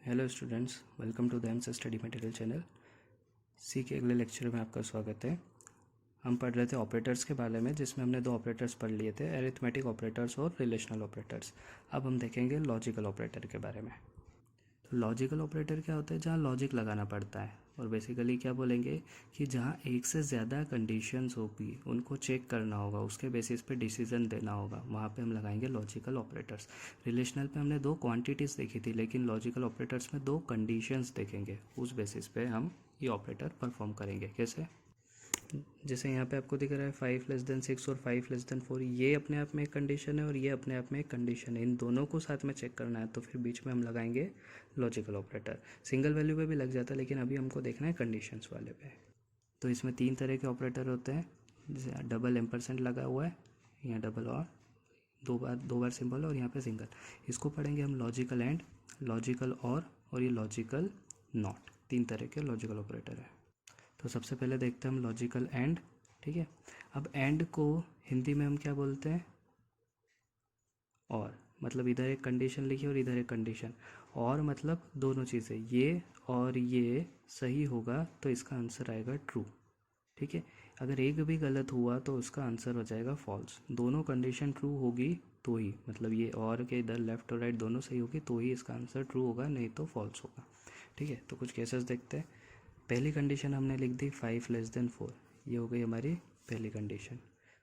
Hello students, welcome to the AIIMS study material channel. सी के अगले लेक्चर में आपका स्वागत है। हम पढ़ रहे थे ऑपरेटर्स के बारे में, जिसमें हमने दो ऑपरेटर्स पढ़ लिए थे, अरिथमेटिक ऑपरेटर्स और रिलेशनल ऑपरेटर्स। अब हम देखेंगे लॉजिकल ऑपरेटर के बारे में। तो लॉजिकल ऑपरेटर क्या होता है? जहाँ लॉजिक लगाना पड़ता है, और बेसिकली क्या बोलेंगे कि जहाँ एक से ज़्यादा कंडीशंस होगी, उनको चेक करना होगा, उसके बेसिस पे डिसीजन देना होगा, वहाँ पे हम लगाएंगे लॉजिकल ऑपरेटर्स। रिलेशनल पे हमने दो क्वांटिटीज़ देखी थी, लेकिन लॉजिकल ऑपरेटर्स में दो कंडीशंस देखेंगे, उस बेसिस पे हम ये ऑपरेटर परफॉर्म करेंगे। कैसे? जैसे यहाँ पे आपको दिख रहा है 5<6 और 5<4, ये अपने आप में एक कंडीशन है और ये अपने आप में एक कंडीशन है। इन दोनों को साथ में चेक करना है, तो फिर बीच में हम लगाएंगे लॉजिकल ऑपरेटर। सिंगल वैल्यू पे भी लग जाता है, लेकिन अभी हमको देखना है कंडीशंस वाले पे। तो इसमें तीन तरह के ऑपरेटर होते हैं। जैसे डबल एम्परसेंट लगा हुआ है, यहाँ डबल और दो बार सिंबल है, और यहाँ पे सिंगल। इसको पढ़ेंगे हम लॉजिकल एंड, लॉजिकल और ये लॉजिकल नॉट। तीन तरह के लॉजिकल ऑपरेटर है। तो सबसे पहले देखते हैं हम लॉजिकल एंड। ठीक है, अब एंड को हिंदी में हम क्या बोलते हैं? और। मतलब इधर एक कंडीशन लिखी और इधर एक कंडीशन। और मतलब दोनों चीज़ें, ये और ये सही होगा तो इसका आंसर आएगा ट्रू। ठीक है, अगर एक भी गलत हुआ तो उसका आंसर हो जाएगा फॉल्स। दोनों कंडीशन ट्रू होगी तो ही, मतलब ये और के इधर लेफ्ट और राइट दोनों सही होगी तो ही इसका आंसर ट्रू होगा, नहीं तो फॉल्स होगा। ठीक है, तो कुछ केसेस देखते हैं। पहली कंडीशन हमने लिख दी 5<4, ये हो गई हमारी पहली कंडीशन।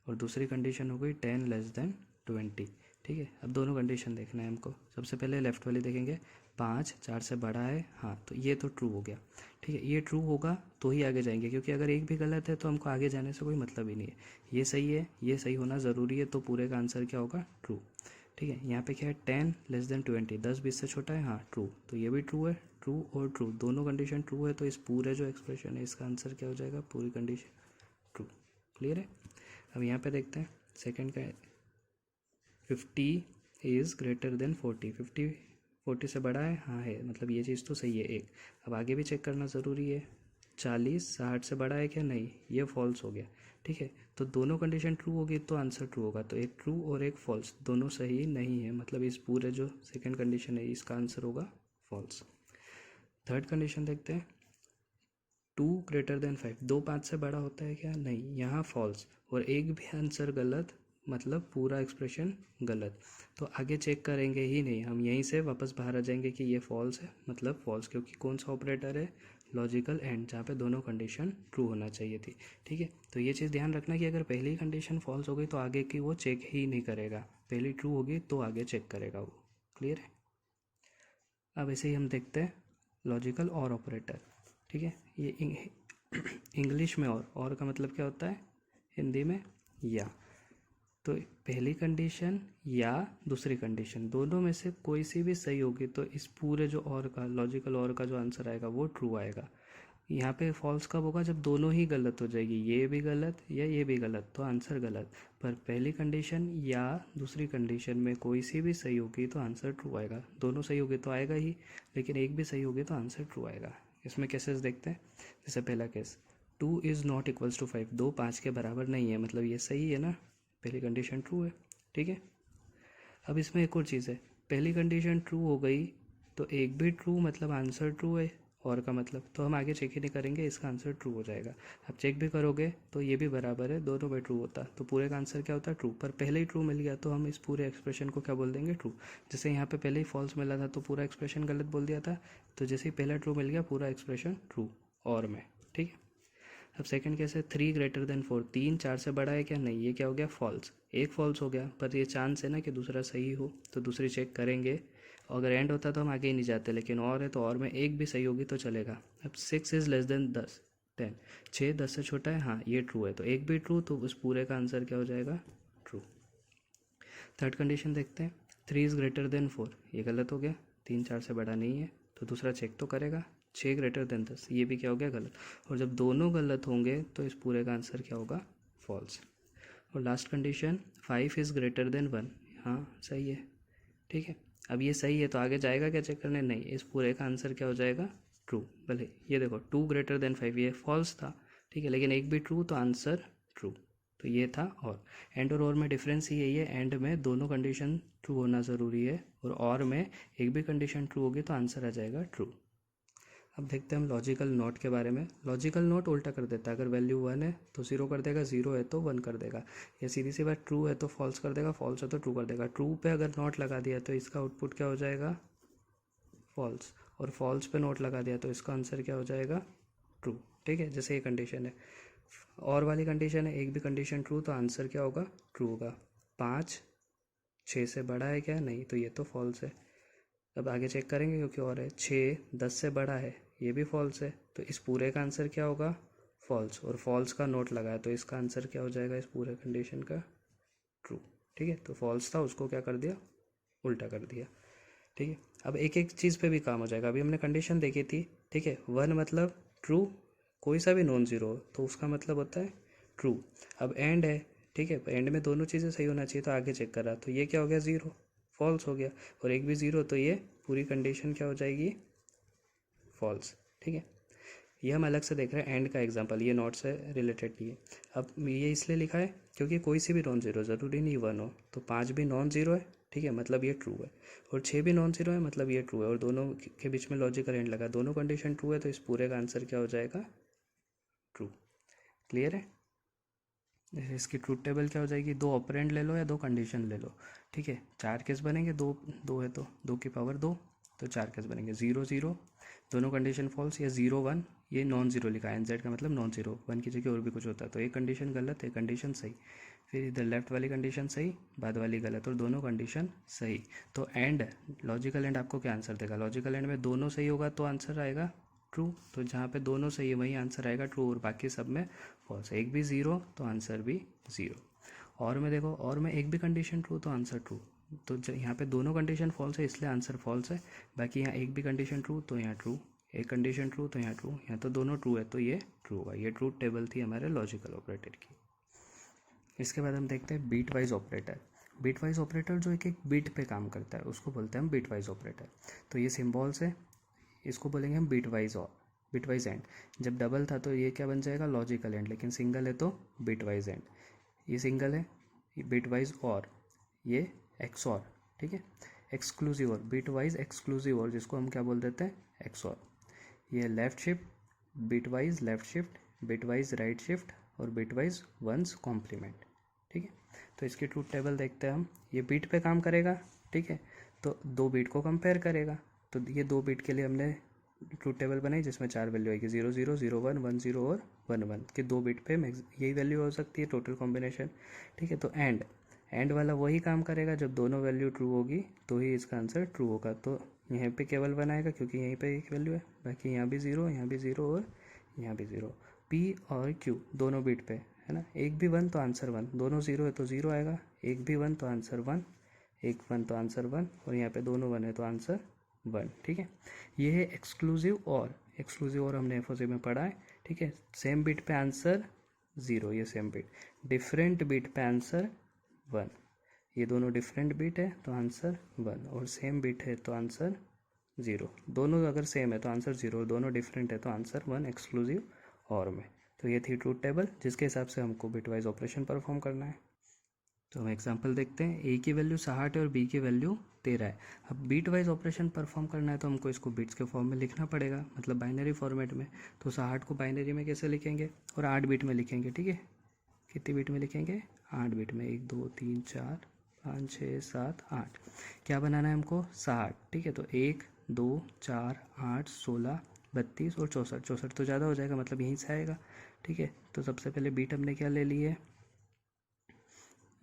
और दूसरी कंडीशन हो गई 10<20। ठीक है, अब दोनों कंडीशन देखना है हमको। सबसे पहले लेफ्ट वाली देखेंगे, 5 4 से बड़ा है, हाँ, तो ये तो ट्रू हो गया। ठीक है, ये ट्रू होगा तो ही आगे जाएंगे, क्योंकि अगर एक भी गलत है तो हमको आगे जाने से कोई मतलब ही नहीं है। ये सही है, ये सही होना ज़रूरी है, तो पूरे का आंसर क्या होगा? ट्रू। ठीक है, यहाँ पे क्या है? 10<20, 10 20 से छोटा है, हाँ, ट्रू। तो ये भी ट्रू है, ट्रू और ट्रू, दोनों कंडीशन ट्रू है, तो इस पूरे जो एक्सप्रेशन है इसका आंसर क्या हो जाएगा? पूरी कंडीशन ट्रू। क्लियर है? अब यहाँ पे देखते हैं सेकंड का। 50 <> 50 से बड़ा है, हाँ है, मतलब ये चीज़ तो सही है एक। अब आगे भी चेक करना ज़रूरी है। 40 60 से बड़ा है क्या? नहीं, ये फॉल्स हो गया। ठीक है, तो दोनों कंडीशन ट्रू होगी तो आंसर ट्रू होगा, तो एक ट्रू और एक फॉल्स, दोनों सही नहीं है, मतलब इस पूरे जो सेकंड कंडीशन है इसका आंसर होगा फॉल्स। थर्ड कंडीशन देखते हैं। 5, 2 5 से बड़ा होता है क्या? नहीं, यहाँ फॉल्स, और एक भी आंसर गलत, मतलब पूरा एक्सप्रेशन गलत। तो आगे चेक करेंगे ही नहीं, हम यहीं से वापस बाहर आ जाएंगे कि ये फॉल्स है, मतलब फॉल्स, क्योंकि कौन सा ऑपरेटर है? लॉजिकल एंड, जहाँ पे दोनों कंडीशन ट्रू होना चाहिए थी। ठीक है, तो ये चीज़ ध्यान रखना कि अगर पहली कंडीशन फॉल्स हो गई तो आगे की वो चेक ही नहीं करेगा, पहली ट्रू होगी तो आगे चेक करेगा वो। क्लियर है? अब ऐसे ही हम देखते हैं लॉजिकल और ऑपरेटर। ठीक है, ये इंग्लिश में और का मतलब क्या होता है हिंदी में? या। तो पहली कंडीशन या दूसरी कंडीशन, दोनों में से कोई सी भी सही होगी तो इस पूरे जो और का, लॉजिकल और का जो आंसर आएगा वो ट्रू आएगा। यहाँ पे फॉल्स कब होगा? जब दोनों ही गलत हो जाएगी, ये भी गलत या ये भी गलत, तो आंसर गलत। पर पहली कंडीशन या दूसरी कंडीशन में कोई सी भी सही होगी तो आंसर ट्रू आएगा। दोनों सही होगी तो आएगा ही, लेकिन एक भी सही होगी तो आंसर ट्रू आएगा। इसमें केसेस देखते हैं। जैसे पहला केस, 2 ≠ 5, 2 5 के बराबर नहीं है, मतलब ये सही है ना, पहली कंडीशन ट्रू है। ठीक है, अब इसमें एक और चीज़ है, पहली कंडीशन ट्रू हो गई तो एक भी ट्रू, मतलब आंसर ट्रू है, और का मतलब, तो हम आगे चेक ही नहीं करेंगे, इसका आंसर ट्रू हो जाएगा। अब चेक भी करोगे तो ये भी बराबर है, दोनों में ट्रू होता तो पूरे का आंसर क्या होता? ट्रू। पर पहले ही ट्रू मिल गया तो हम इस पूरे एक्सप्रेशन को क्या बोल देंगे? ट्रू। जैसे यहाँ पे पहले ही फॉल्स मिला था तो पूरा एक्सप्रेशन गलत बोल दिया था, तो जैसे ही पहला ट्रू मिल गया पूरा एक्सप्रेशन ट्रू और में। ठीक है, अब सेकंड केस है 4, 3 4 से बड़ा है क्या? नहीं, ये क्या हो गया? फॉल्स। एक फॉल्स हो गया, पर ये चांस है ना कि दूसरा सही हो, तो दूसरी चेक करेंगे। अगर एंड होता तो हम आगे ही नहीं जाते, लेकिन और है तो और में एक भी सही होगी तो चलेगा। अब 6 < <10, 6 10 से छोटा है, हाँ, ये ट्रू है, तो एक भी ट्रू, तो उस पूरे का आंसर क्या हो जाएगा? ट्रू। थर्ड कंडीशन देखते हैं, 3 < 4, ये गलत हो गया, 3 4 से बड़ा नहीं है, तो दूसरा चेक तो करेगा। 6 < 10, ये भी क्या हो गया? गलत। और जब दोनों गलत होंगे तो इस पूरे का आंसर क्या होगा? फॉल्स। और लास्ट कंडीशन, 5 < 1, हाँ सही है। ठीक है, अब ये सही है तो आगे जाएगा क्या चेक करने? नहीं, इस पूरे का आंसर क्या हो जाएगा? ट्रू। भले ये देखो 2 < 5, ये फॉल्स था, ठीक है, लेकिन एक भी ट्रू तो आंसर ट्रू। तो ये था एंड और में डिफरेंस यही है, एंड में दोनों कंडीशन ट्रू होना ज़रूरी है और में एक भी कंडीशन ट्रू होगी तो आंसर आ जाएगा ट्रू। अब देखते हैं हम लॉजिकल नॉट के बारे में। लॉजिकल नॉट उल्टा कर देता है, अगर वैल्यू 1 है तो 0 कर देगा, 0 है तो 1 कर देगा, या सीधी सी बात ट्रू है तो फॉल्स कर देगा, फॉल्स है तो ट्रू कर देगा। ट्रू पे अगर नॉट लगा दिया तो इसका आउटपुट क्या हो जाएगा, फॉल्स, और फॉल्स पे नोट लगा दिया तो इसका आंसर क्या हो जाएगा, ट्रू। ठीक है, जैसे ये कंडीशन है और वाली कंडीशन है, एक भी कंडीशन ट्रू तो आंसर क्या होगा, ट्रू होगा। 5 6 से बड़ा है क्या, नहीं, तो ये तो फॉल्स है। अब आगे चेक करेंगे क्योंकि और है, 6 10 से बड़ा है, ये भी फॉल्स है, तो इस पूरे का आंसर क्या होगा, फॉल्स, और फॉल्स का नोट लगा है तो इसका आंसर क्या हो जाएगा इस पूरे कंडीशन का, ट्रू। ठीक है, तो फॉल्स था उसको क्या कर दिया, उल्टा कर दिया। ठीक है, अब एक एक चीज़ पे भी काम हो जाएगा। अभी हमने कंडीशन देखी थी, ठीक है, 1 मतलब ट्रू, कोई सा भी नॉन ज़ीरो तो उसका मतलब होता है ट्रू। अब एंड है, ठीक है, एंड में दोनों चीज़ें सही होना चाहिए, तो आगे चेक कर रहा, तो ये क्या हो गया, ज़ीरो, फॉल्स हो गया, और एक भी ज़ीरो तो ये पूरी कंडीशन क्या हो जाएगी, फॉल्स। ठीक है, ये हम अलग से देख रहे हैं एंड का एग्जांपल, ये नॉट से रिलेटेड नहीं है। अब ये इसलिए लिखा है क्योंकि कोई सी भी नॉन ज़ीरो, ज़रूरी नहीं 1 हो, तो 5 भी नॉन ज़ीरो है, ठीक है, मतलब ये ट्रू है, और 6 भी नॉन ज़ीरो है, मतलब ये ट्रू है, और दोनों के बीच में लॉजिकल एंड लगा, दोनों कंडीशन ट्रू है, तो इस पूरे का आंसर क्या हो जाएगा, ट्रू। क्लियर है, इसकी ट्रूथ टेबल क्या हो जाएगी, 2 ऑपरेंड ले लो या 2 कंडीशन ले लो, ठीक है, 4 केस बनेंगे, दो दो है तो 2 की पावर 2, तो 4 केस बनेंगे, 0 0 दोनों कंडीशन फॉल्स, या 0 1 ये नॉन ज़ीरो लिखा है, एनजेड का मतलब नॉन ज़ीरो, 1 की जगह और भी कुछ होता है, तो एक कंडीशन गलत, एक कंडीशन सही, फिर इधर लेफ्ट वाली कंडीशन सही, बाद वाली गलत, और दोनों कंडीशन सही। तो एंड, लॉजिकल एंड आपको क्या आंसर देगा, लॉजिकल एंड में दोनों सही होगा तो आंसर आएगा ट्रू, तो जहाँ पे दोनों सही है वही आंसर आएगा ट्रू, और बाकी सब में फॉल्स, एक भी ज़ीरो तो आंसर भी ज़ीरो। और में देखो, और में एक भी कंडीशन ट्रू तो आंसर ट्रू, तो यहाँ पे दोनों कंडीशन फॉल्स है इसलिए आंसर फॉल्स है, बाकी यहाँ एक भी कंडीशन ट्रू तो यहाँ ट्रू, एक कंडीशन ट्रू तो यहाँ ट्रू, यहाँ तो दोनों ट्रू है तो ये ट्रू होगा। ये ट्रूथ टेबल थी हमारे लॉजिकल ऑपरेटर की। इसके बाद हम देखते हैं bitwise operator. Bitwise operator जो एक एक बीट पे काम करता है उसको बोलते हैं हम बीट वाइज ऑपरेटर। तो ये सिम्बॉल्स है, इसको बोलेंगे हम बीट वाइज और बिट वाइज एंड। जब डबल था तो ये क्या बन जाएगा, लॉजिकल एंड, लेकिन सिंगल है तो बिट वाइज एंड। ये सिंगल है, बिट वाइज और, ये एक्स और, ठीक है, एक्सक्लूसिव और, बिट वाइज एक्सक्लूसिव और, जिसको हम क्या बोल देते हैं, एक्स और। ये left shift, bit wise left shift, bit wise right shift, और बिट वाइज वंस कॉम्प्लीमेंट। ठीक है, तो इसकी ट्रूथ टेबल देखते हैं हम। ये बीट पे काम करेगा, ठीक है, तो 2 बीट को कंपेयर करेगा, तो ये 2 बीट के लिए हमने ट्रूथ टेबल बनाई जिसमें 4 वैल्यू आएगी, 0 0 0 1 1 0 और 1 1 के 2 बीट पे यही वैल्यू हो सकती है टोटल कॉम्बिनेशन। ठीक है, तो एंड वाला वही काम करेगा, जब दोनों वैल्यू ट्रू होगी तो ही इसका आंसर ट्रू होगा। तो यहाँ पे केवल 1 आएगा क्योंकि यहीं पे एक वैल्यू है, बाकी यहाँ भी 0, यहाँ भी 0 और यहाँ भी 0। पी और क्यू दोनों बीट पे है ना, एक भी 1 तो आंसर 1, दोनों 0 है तो 0 आएगा, एक भी 1 तो आंसर 1, एक 1 तो आंसर 1, और यहाँ पे दोनों 1 है तो आंसर 1। ठीक है, ये है एक्सक्लूसिव और। एक्सक्लूसिव और हमने एफओसी में पढ़ा है, ठीक है, सेम बीट पे आंसर 0, ये सेम बीट, डिफरेंट बीट पे आंसर 1, ये दोनों डिफरेंट बीट है तो आंसर 1, और सेम बीट है तो आंसर 0, दोनों अगर सेम है तो आंसर 0, दोनों डिफरेंट है तो आंसर 1 एक्सक्लूसिव और में। तो ये थी ट्रूथ टेबल जिसके हिसाब से हमको बिटवाइज ऑपरेशन परफॉर्म करना है। तो हम एग्जांपल देखते हैं, ए की वैल्यू 60 है और बी की वैल्यू 13 है। अब बीट वाइज ऑपरेशन परफॉर्म करना है तो हमको इसको बिट्स के फॉर्म में लिखना पड़ेगा, मतलब बाइनरी फॉर्मेट में। तो 60 को बाइनरी में कैसे लिखेंगे, और 8 बिट में लिखेंगे, ठीक है, कितनी बिट में लिखेंगे, 8 बिट में, 1 2 3 4 5 6 7 8। क्या बनाना है हमको, 60, ठीक है, तो 1 2 4 8 16 32 और 64, 64 तो ज़्यादा हो जाएगा, मतलब यहीं से आएगा। ठीक है, तो सबसे पहले बीट हमने क्या ले ली है,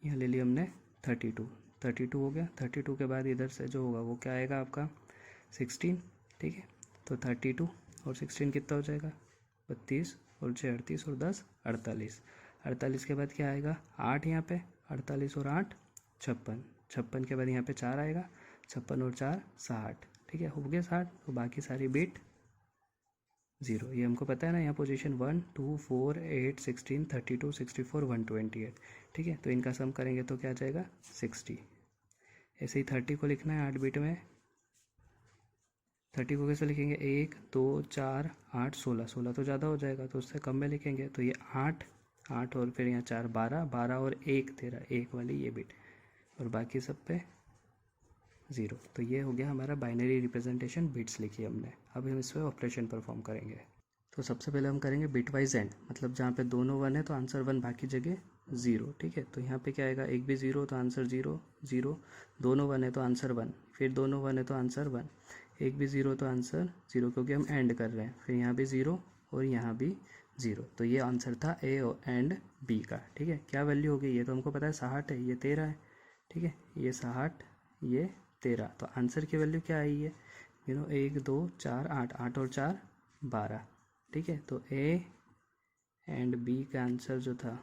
यहाँ ले लिया हमने 32, 32 हो गया। 32 के बाद इधर से जो होगा वो क्या आएगा आपका 16, ठीक है, तो 32 और 16 कितना हो जाएगा 32, और 6 38 और 10 48, 48 के बाद क्या आएगा 8 यहाँ पे, 48 और 8 56, 56 के बाद यहाँ पे 4 आएगा, 56 और 4 60, ठीक है, हो गया 60। तो बाकी सारी बीट 0, ये हमको पता है ना, यहाँ पोजीशन 1 2 4 8 16 32 64 128, ठीक है, तो इनका सम करेंगे तो क्या आ जाएगा 60। ऐसे ही 30 को लिखना है 8 बिट में, 30 को कैसे लिखेंगे, 1 2 4 8 16, 16 तो ज़्यादा हो जाएगा तो उससे कम में लिखेंगे, तो ये 8 8 और फिर यहाँ 4 12, 12 और 1 13, 1 वाली ये बिट, और बाकी सब पे 0। तो ये हो गया हमारा बाइनरी रिप्रेजेंटेशन, बिट्स लिखी हमने। अब हम इस पर ऑपरेशन परफॉर्म करेंगे। तो सबसे पहले हम करेंगे बिट वाइज एंड, मतलब जहाँ पे दोनों 1 है तो आंसर 1, बाकी जगह 0। ठीक है, तो यहाँ पे क्या आएगा, एक भी 0 तो आंसर 0 0, दोनों 1 है तो आंसर 1, फिर दोनों 1 है तो आंसर 1, एक भी 0 तो आंसर 0, क्योंकि हम एंड कर रहे हैं। फिर यहाँ भी 0 और यहाँ भी 0। तो ये आंसर था ए एंड बी का। ठीक है, क्या वैल्यू हो गई, ये तो हमको पता है 60 है, ये 13 है। ठीक है, ये 60, ये 13, तो आंसर की वैल्यू क्या आई है, 1 2 4 8, 8 और 4 12। ठीक है, तो ए एंड बी का आंसर जो था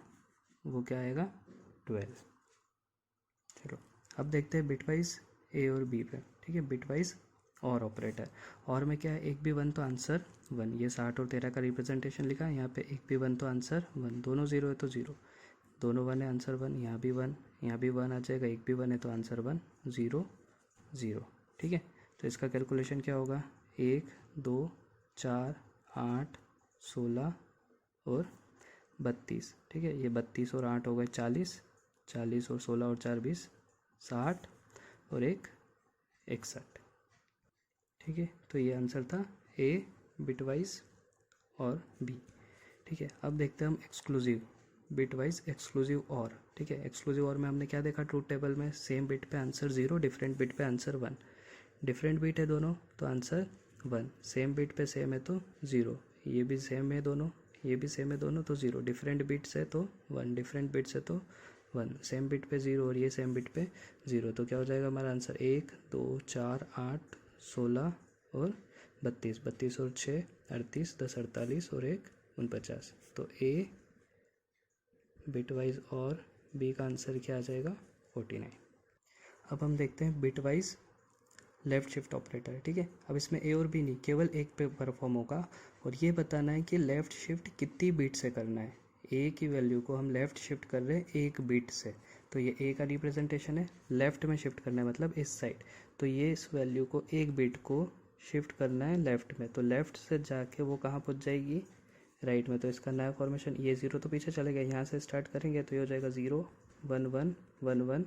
वो क्या आएगा, 12। चलो अब देखते हैं बिटवाइज ए और बी पे। ठीक है, बिटवाइज और ऑपरेटर, और में क्या है, एक भी 1 तो आंसर 1, ये 60 और 13 का रिप्रेजेंटेशन लिखा है। यहाँ पे एक भी 1 तो आंसर 1, दोनों 0 है तो 0, दोनों 1 है आंसर 1, यहाँ भी 1, यहाँ भी 1 आ जाएगा, एक भी 1 है तो आंसर 1 0 0। ठीक है, तो इसका कैलकुलेशन क्या होगा, 1 2 4 8 16 और 32। ठीक है, ये 32 और 8 हो गए 40, 40 और 16 और 4 20, 60 और 1 61। ठीक है, तो ये आंसर था ए बिटवाइज और बी। ठीक है, अब देखते हैं हम एक्सक्लूसिव, बिटवाइज एक्सक्लूसिव और। ठीक है, एक्सक्लूसिव और में हमने क्या देखा, ट्रूथ टेबल में सेम बिट पे आंसर 0, डिफरेंट बिट पे आंसर 1, डिफरेंट बिट है दोनों तो आंसर 1, सेम बिट पे सेम है तो 0, ये भी सेम है दोनों, ये भी सेम है दोनों तो 0, डिफरेंट बिट्स है तो 1, डिफरेंट बिट्स है तो 1, सेम बिट पे 0 और ये सेम बिट पे 0, तो क्या हो जाएगा हमारा आंसर, 1 2 4 8 16 और 32, 32 और 6 38, 10 48 और 1 49। तो ए बिटवाइज और बी का आंसर क्या आ जाएगा, 49। अब हम देखते हैं बिटवाइज लेफ़्ट शिफ्ट ऑपरेटर। ठीक है, अब इसमें ए और बी नहीं, केवल एक पे परफॉर्म होगा, और ये बताना है कि लेफ़्ट शिफ्ट कितनी बीट से करना है। ए की वैल्यू को हम लेफ़्ट शिफ्ट कर रहे हैं 1 बीट से, तो ये ए का रिप्रेजेंटेशन है, लेफ़्ट में शिफ्ट करना है मतलब इस साइड, तो ये इस वैल्यू को 1 बीट को शिफ्ट करना है लेफ़्ट में, तो लेफ़्ट से जाके वो कहाँ पहुँच जाएगी, राइट में। तो इसका नया फॉर्मेशन, ये 0 तो पीछे चले गए, यहाँ से स्टार्ट करेंगे तो ये हो जाएगा 0 1 1 1 1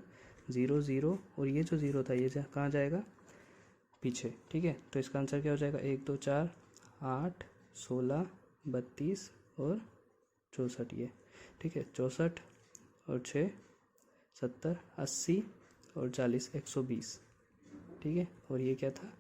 0 0, और ये जो 0 था ये कहाँ जाएगा, पीछे। ठीक है, तो इसका आंसर क्या हो जाएगा, 1 2 4 8 16 32 और 64 ये। ठीक है, 64 और 6 70 80 और 40 120। ठीक है, और ये क्या था,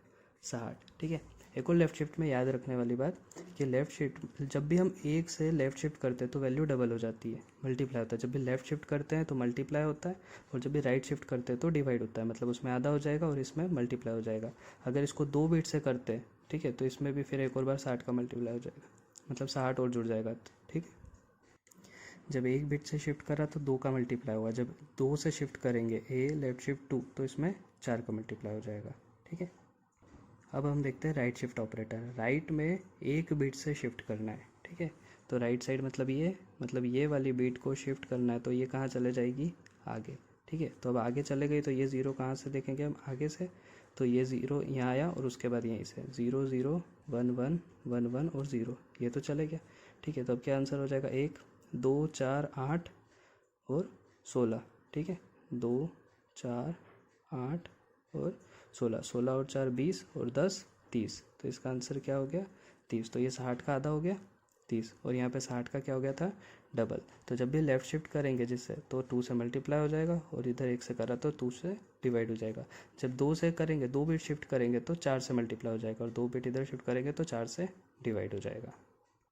60। ठीक है, एक और लेफ़्ट शिफ्ट में याद रखने वाली बात कि लेफ़्ट शिफ्ट जब भी हम एक से लेफ़्ट शिफ्ट करते हैं तो वैल्यू डबल हो जाती है, मल्टीप्लाई होता है। जब भी लेफ़्ट शिफ्ट करते हैं तो मल्टीप्लाई होता है, और जब भी राइट शिफ्ट करते हैं तो डिवाइड होता है, मतलब उसमें आधा हो जाएगा और इसमें मल्टीप्लाई हो जाएगा। अगर इसको 2 बिट से करते हैं, ठीक है, तो इसमें भी फिर एक और बार 60 का मल्टीप्लाई हो जाएगा, मतलब 60 और जुड़ जाएगा। ठीक है, जब 1 बिट से शिफ्ट करा तो 2 का मल्टीप्लाई होगा, जब 2 से शिफ्ट करेंगे ए लेफ़्ट शिफ्ट 2 तो इसमें 4 का मल्टीप्लाई हो जाएगा। ठीक है, अब हम देखते हैं राइट शिफ्ट ऑपरेटर। राइट में 1 बीट से शिफ्ट करना है। ठीक है, तो राइट साइड मतलब ये वाली बीट को शिफ्ट करना है, तो ये कहाँ चले जाएगी, आगे। ठीक है, तो अब आगे चले गई तो ये 0 कहाँ से देखेंगे हम, आगे से, तो ये 0 यहाँ आया और उसके बाद यहीं से 0 0 1 1 1 1 और 0, ये तो चले गया। ठीक है, तो अब क्या आंसर हो जाएगा, 1 2 4 8 और 16। ठीक है, 2 4 8 और 16, 16 और 4 20 और 10 30, तो इसका आंसर क्या हो गया, 30। तो ये 60 का आधा हो गया 30, और यहाँ पे 60 का क्या हो गया था, डबल। तो जब भी लेफ़्ट शिफ्ट करेंगे जिससे, तो 2 से मल्टीप्लाई हो जाएगा, और इधर 1 से करा तो 2 से डिवाइड हो जाएगा। जब 2 से करेंगे, 2 बिट शिफ्ट करेंगे तो 4 से मल्टीप्लाई हो जाएगा, और 2 बिट इधर शिफ्ट करेंगे तो 4 से डिवाइड हो जाएगा।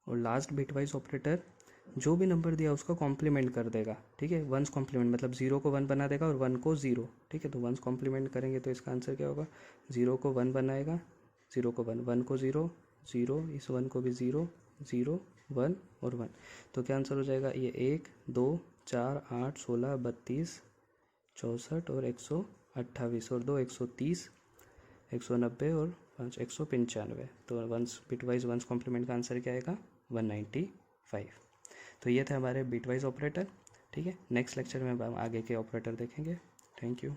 और लास्ट बिटवाइज ऑपरेटर जो भी नंबर दिया उसका कॉम्प्लीमेंट कर देगा। ठीक है, वंस कॉम्प्लीमेंट मतलब 0 को 1 बना देगा और 1 को 0। ठीक है, तो वंस कॉम्प्लीमेंट करेंगे तो इसका आंसर क्या होगा, 0 को 1 बनाएगा, 0 को 1, 1 को 0 0, इस 1 को भी 0 0 1 और 1, तो क्या आंसर हो जाएगा, ये 1 2 4 8 16 32 64 और 128 और 2 130 190 और 5 195। तो वंस बिटवाइज वंस कॉम्प्लीमेंट का आंसर क्या आएगा, 195। तो ये थे हमारे बिटवाइज ऑपरेटर। ठीक है, नेक्स्ट लेक्चर में हम आगे के ऑपरेटर देखेंगे। Thank you.